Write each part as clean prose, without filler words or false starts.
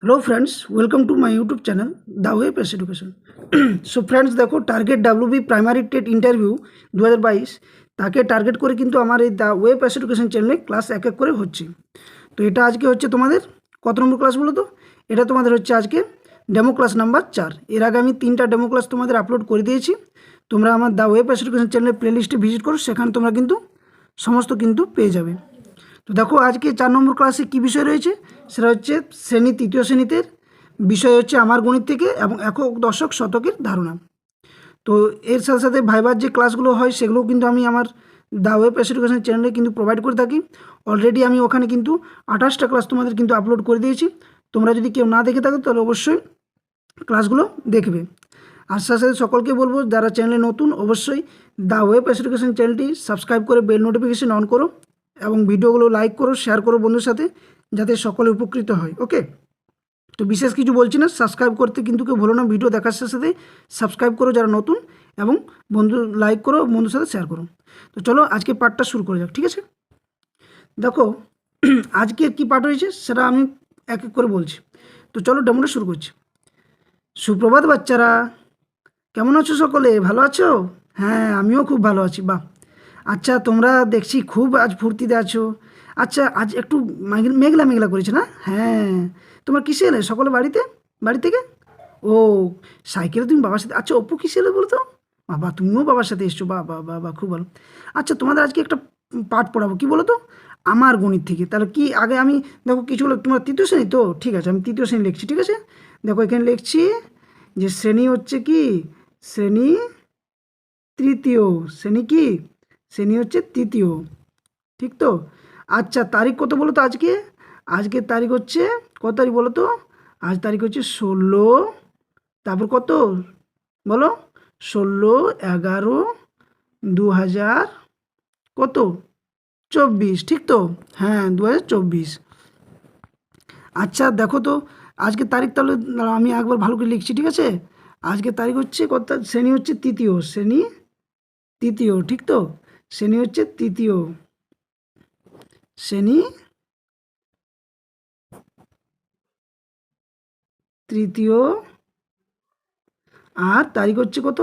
Hello friends, welcome to my YouTube channel The Way Pace Education. So friends देखो, target WB primary TET interview 2022 তাকে target করে কিন্তু আমার এই The Way Pace Education চ্যানেলে class এক এক করে হচ্ছে। তো এটা আজকে হচ্ছে তোমাদের কত নম্বর ক্লাস বলো তো? এটা তোমাদের হচ্ছে আজকে ডেমো ক্লাস নাম্বার 4। এর আগে আমি 3টা ডেমো ক্লাস তোমাদের আপলোড করে দিয়েছি। তোমরা আমার দ্য ওয়ে পেস এডুকেশন চ্যানেলের প্লেলিস্টে ভিজিট করো, সেখানে তোমরা কিন্তু সমস্ত কিন্তু পেয়ে যাবে। তো দেখো আজকে 4 নম্বর ক্লাসে কী বিষয় রয়েছে, সেটা হচ্ছে শ্রেণী তৃতীয় শ্রেণীতে বিষয় হচ্ছে আমার গণিত থেকে এবং একক দশক শতকের ধারণা। তো এর সাথে সাথে ভাইবার যে ক্লাসগুলো হয় সেগুলোও কিন্তু আমি আমার দ্য ওয়েব এডুকেশন চ্যানেলে কিন্তু প্রোভাইড করে থাকি। অলরেডি আমি ওখানে কিন্তু 28টা ক্লাস তোমাদের কিন্তু আপলোড করে দিয়েছি। তোমরা যদি কেউ না দেখে থাকো তাহলে অবশ্যই ক্লাসগুলো দেখবে। আর সাথে সাথে সকলকে বলবো, যারা চ্যানেলে নতুন অবশ্যই দ্য ওয়েব এডুকেশন চ্যানেলটি সাবস্ক্রাইব করে বেল নোটিফিকেশন অন করো এবং ভিডিওগুলো লাইক করো, শেয়ার করো বন্ধুর সাথে, যাতে সকলে উপকৃত হয়। ওকে, তো বিশেষ কিছু বলছি না, সাবস্ক্রাইব করতে কিন্তু কেউ ভুলো না। ভিডিও দেখার সাথে সাথে সাবস্ক্রাইব করো যারা নতুন, এবং বন্ধু লাইক করো, বন্ধুর সাথে শেয়ার করো। তো চলো আজকে পার্টটা শুরু করা যাক, ঠিক আছে? দেখো আজকের কী পার্ট হয়েছে সেটা আমি এক এক করে বলছি। তো চলো ডেমোটা শুরু করছি। সুপ্রভাত বাচ্চারা, কেমন আছো সকলে? ভালো আছো? হ্যাঁ, আমিও খুব ভালো আছি। বাহ, আচ্ছা তোমরা দেখছি খুব আজ ফুর্তিতে আছো। আচ্ছা আজ একটু মেঘলা মেঘলা করেছে না? হ্যাঁ, তোমার কিসে এলে সকলে বাড়ি থেকে? ও, সাইকেলে তুমি বাবার সাথে? আচ্ছা অপু কিসে এলে বলো তো? বাবা, তুমিও বাবার সাথে এসছো? বাহ বাহ বাহ বাহ, খুব ভালো। আচ্ছা তোমাদের আজকে একটা পাঠ পড়াবো, কি বলো তো? আমার গণিত থেকে। তাহলে কি আগে আমি দেখো কিছু হলো, তোমার তৃতীয় শ্রেণী তো? ঠিক আছে, আমি তৃতীয় শ্রেণী লিখছি, ঠিক আছে? দেখো এখানে লিখছি যে শ্রেণী হচ্ছে কি, শ্রেণী তৃতীয়। শ্রেণী কি? শ্রেণী হচ্ছে তৃতীয়, ঠিক তো? আচ্ছা তারিখ কত বলো তো আজকে? আজকের তারিখ হচ্ছে কত তারিখ বলো তো? আজ তারিখ হচ্ছে 16, তারপর কত বলো? 16/11/2000 কত? 24, ঠিক তো? হ্যাঁ 2024। আচ্ছা দেখো তো আজকের তারিখ, তাহলে দাঁড়াও আমি একবার ভালো করে লিখছি, ঠিক আছে? আজকের তারিখ হচ্ছে কত? শ্রেণী হচ্ছে তৃতীয়, শ্রেণী তৃতীয়, ঠিক তো? শ্রেণী হচ্ছে তৃতীয়, শ্রেণী তৃতীয়। আর তারিখ হচ্ছে কত?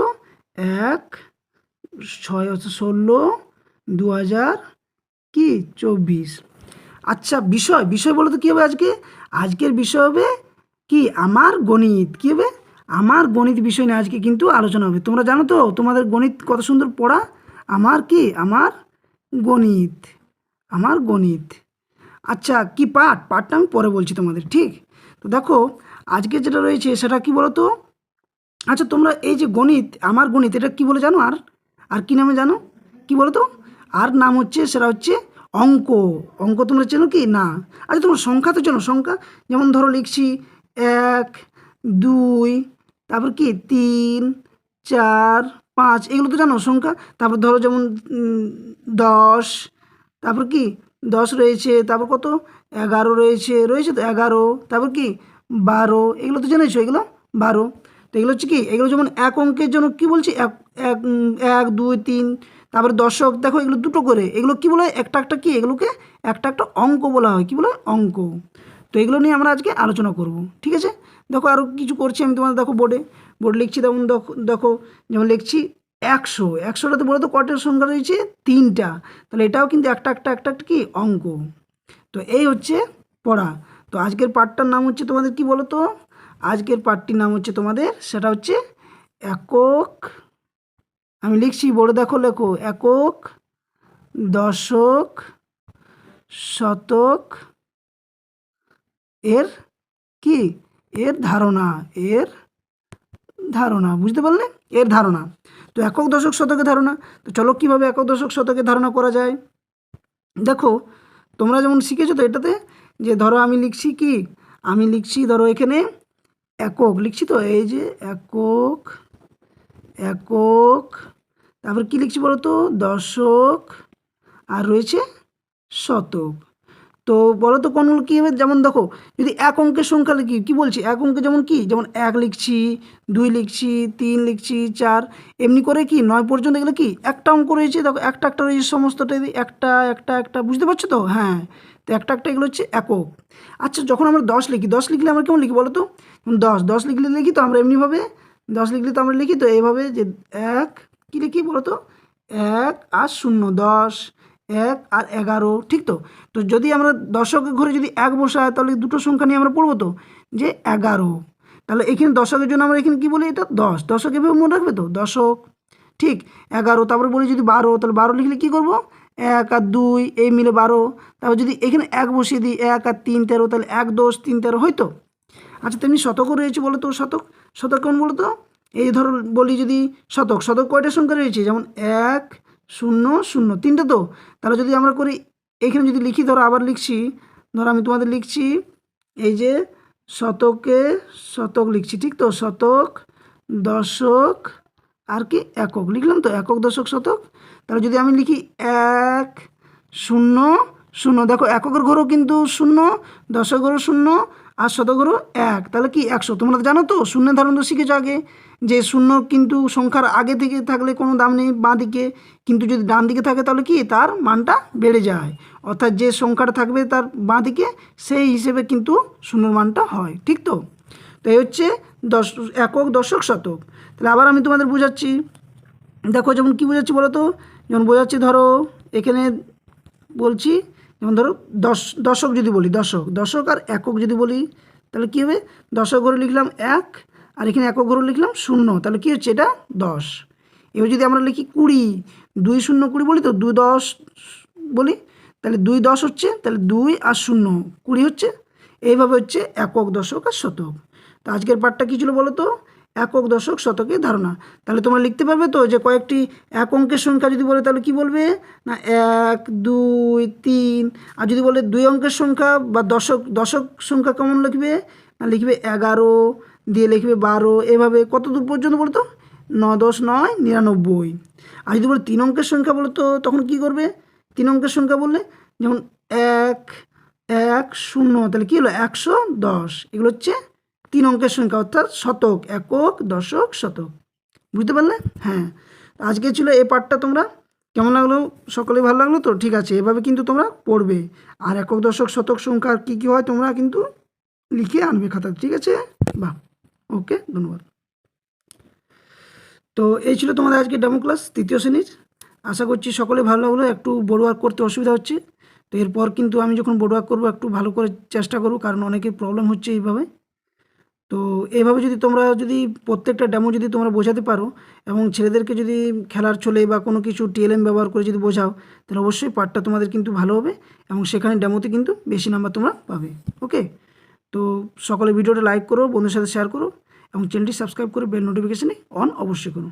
1/6/16/2024। আচ্ছা বিষয় বিষয় বলো তো কী হবে আজকে? আজকের বিষয় হবে কি? আমার গণিত। কী হবে? আমার গণিত বিষয় নিয়ে আজকে কিন্তু আলোচনা হবে। তোমরা জানো তো তোমাদের গণিত কত সুন্দর পড়া? আমার কি? আমার গণিত, আমার গণিত। আচ্ছা কি পাঠটা আমি পরে বলছি তোমাদের, ঠিক? তো দেখো আজকে যেটা রয়েছে সেটা কি বলো তো? আচ্ছা তোমরা এই যে গণিত, আমার গণিত, এটা কি বলে জানো? আর আর কি নামে জানো? কি বলো তো? আর নাম হচ্ছে, সেটা হচ্ছে অঙ্ক। অঙ্ক তোমরা চেনো কি না? আচ্ছা তোমরা সংখ্যা তো চেনো? সংখ্যা যেমন ধরো লিখছি 1, 2, তারপর কি 3, 4, 5, এগুলো তো জানো সংখ্যা। তারপর ধরো যেমন 10, তারপর কি 10 রয়েছে, তারপর কত 11 রয়েছে তো 11, তারপর কি 12, এগুলো তো জেনেছো, এগুলো 12। তো এগুলো হচ্ছে কি, এগুলো যেমন এক অঙ্কের জন্য কি বলছি, এক এক 1, 2, 3, তারপরে দশক, দেখো এগুলো দুটো করে, এগুলো কি বলা হয়? একটা একটা কি, এগুলোকে একটা একটা অঙ্ক বলা হয়। কি বলা হয়? অঙ্ক। তো এগুলো নিয়ে আমরা আজকে আলোচনা করব, ঠিক আছে? দেখো আরও কিছু করছি আমি তোমাদের, দেখো বোর্ডে লিখছি, তেমন দেখো দেখো যেমন লিখছি 100। 100টাতে বলো তো কটার সংখ্যা রয়েছে? 3টা। তাহলে এটাও কিন্তু একটা একটা একটা একটা কি অঙ্ক। তো এই হচ্ছে পড়া। তো আজকের পাঠটার নাম হচ্ছে তোমাদের কি বলো তো? আজকের পাঠটির নাম হচ্ছে তোমাদের, সেটা হচ্ছে একক। আমি লিখছি, বড় দেখো লেখো, একক, দশক, শতক এর কি? এর ধারণা, এর ধারণা, বুঝতে পারলে? এর ধারণা। তো একক দশক শতকের ধারণা। তো চলো কীভাবে একক দশক শতকের ধারণা করা যায়। দেখো তোমরা যেমন শিখেছো তো এটাতে, যে ধরো আমি লিখছি কি, আমি লিখছি ধরো এখানে একক লিখছি, তো এই যে একক, একক, তারপর কি লিখছি বলো তো? দশক, আর রয়েছে শতক। তো বলো তো কোনগুলো কী হবে? যেমন দেখো, যদি এক অঙ্কের সংখ্যা লিখি, কী বলছি, এক অঙ্কে যেমন কি, যেমন 1 লিখছি, 2 লিখছি, 3 লিখছি, 4, এমনি করে কি 9 পর্যন্ত গেলে কি একটা অঙ্ক রয়েছে, দেখো একটা একটা রয়েছে, সমস্তটাই একটা একটা একটা, বুঝতে পারছো তো? হ্যাঁ, তো একটা একটা এগুলো হচ্ছে একক। আচ্ছা, যখন আমরা 10 লিখি, 10 লিখলে আমরা কেমন লিখি বলো তো? 10 লিখলে লিখি তো আমরা এমনিভাবে, 10 লিখলে তো আমরা লিখি তো এইভাবে যে 1, কী লিখি বলো তো, 1 আর 0, 10, 1 আর 11, ঠিক তো? তো যদি আমরা দশকের ঘরে যদি 1 বসাই, তাহলে দুটো সংখ্যা নিয়ে আমরা পড়বো তো, যে 11। তাহলে এখানে দশকের জন্য আমরা এখানে কী বলি, এটা 10, দশক এভাবে মনে রাখবে তো, দশক, ঠিক। 11, তারপরে বলি যদি 12, তাহলে 12 লিখলে কী করবো, 1 আর 2 এই মিলে 12। তারপর যদি এখানে 1 বসিয়ে দিই, 1 আর 3 13, তাহলে 1 10 3 13 হয়তো। আচ্ছা, তেমনি শতকও রয়েছে বলো তো, শতক, শতক কেমন বলো তো? এই ধরো বলি যদি শতক, শতক কয়টা সংখ্যা রয়েছে, যেমন 1 0 0, তিনটে তো। তাহলে যদি আমরা করি, এখানে যদি লিখি, ধরো আবার লিখছি, ধরো আমি তোমাদের লিখছি এই যে শতকে শতক লিখছি, ঠিক তো? শতক, দশক আর কি একক লিখলাম তো, একক দশক শতক। তাহলে যদি আমি লিখি 1 0 0, দেখো এককের ঘরও কিন্তু 0, দশক ঘরও 0 আর শতক ঘরও 1, তাহলে কি 100। তোমরা জানো তো শূন্যের ধারণ তো শিখেছো আগে, যে শূন্য কিন্তু সংখ্যার আগে থেকে থাকলে কোনো দাম নেই বাঁ দিকে, কিন্তু যদি ডান দিকে থাকে তাহলে কি তার মানটা বেড়ে যায়, অর্থাৎ যে সংখ্যাটা থাকবে তার বাঁ দিকে সেই হিসেবে কিন্তু শূন্যর মানটা হয়, ঠিক তো? তো এই হচ্ছে একক দশক শতক। তাহলে আবার আমি তোমাদের বোঝাচ্ছি, দেখো যেমন কী বোঝাচ্ছি বলো তো, যেমন বোঝাচ্ছি, ধরো এখানে বলছি, যেমন ধরো দশক যদি বলি, দশক আর একক যদি বলি, তাহলে কী হবে, দশক ঘরে লিখলাম 1 আর এখানে একক ঘরে লিখলাম 0, তাহলে কী হচ্ছে, এটা 10। এবার যদি আমরা লিখি 20, 2 0 20 বলি তো, 2 10 বলি, তাহলে 2 10 হচ্ছে, তাহলে 2 আর 0 20 হচ্ছে। এইভাবে হচ্ছে একক দশক আর শতক। তো আজকের পাঠটা কী ছিল বলো তো, একক দশক শতকের ধারণা। তাহলে তোমরা লিখতে পারবে তো, যে কয়েকটি এক অঙ্কের সংখ্যা যদি বলে তাহলে কি বলবে না, 1 2 3, আর যদি বলে 2 অঙ্কের সংখ্যা বা দশক সংখ্যা কেমন লিখবে না, লিখবে 11 দিয়ে লিখবে 12, এভাবে কত দূর পর্যন্ত বলো তো, 9 10 9 99। আর যদি বলে 3 অঙ্কের সংখ্যা বলো তো, তখন কি করবে, 3 অঙ্কের সংখ্যা বললে যেমন 1 1 0, তাহলে কী হলো 110। এগুলো হচ্ছে 3 অঙ্কের সংখ্যা, অর্থাৎ শতক, একক দশক শতক। বুঝতে পারলে? হ্যাঁ, আজকে ছিল এই পাঠটা। তোমরা কেমন লাগলো? সকলেই ভালো লাগলো তো? ঠিক আছে, এভাবে কিন্তু তোমরা পড়বে, আর একক দশক শতক সংখ্যা কী কী হয় তোমরা কিন্তু লিখে আনবে খাতা, ঠিক আছে? বাহ, ওকে, ধন্যবাদ। তো এই ছিল তোমাদের আজকে ডেমো ক্লাস 3য় শ্রেণীর। আশা করছি সকলে ভালো লাগলো। একটু বোর্ড ওয়ার্ক করতে অসুবিধা হচ্ছে, তো এরপর কিন্তু আমি যখন বোর্ড ওয়ার্ক করবো একটু ভালো করে চেষ্টা করবো, কারণ অনেকের প্রবলেম হচ্ছে এইভাবে। তো এইভাবে যদি তোমরা যদি প্রত্যেকটা ডেমো যদি তোমরা বোঝাতে পারো, এবং ছেলেদেরকে যদি খেলার ছলে বা কোনো কিছু টিএলএম ব্যবহার করে যদি বোঝাও, তাহলে অবশ্যই পাঠটা তোমাদের কিন্তু ভালো হবে, এবং সেখানে ডেমোতে কিন্তু বেশি নাম্বার তোমরা পাবে। ওকে, তো সকলে ভিডিওটা লাইক করো, বন্ধুদের সাথে শেয়ার করো, এবং চ্যানেলটি সাবস্ক্রাইব করে বেল নোটিফিকেশানে অন অবশ্যই করো।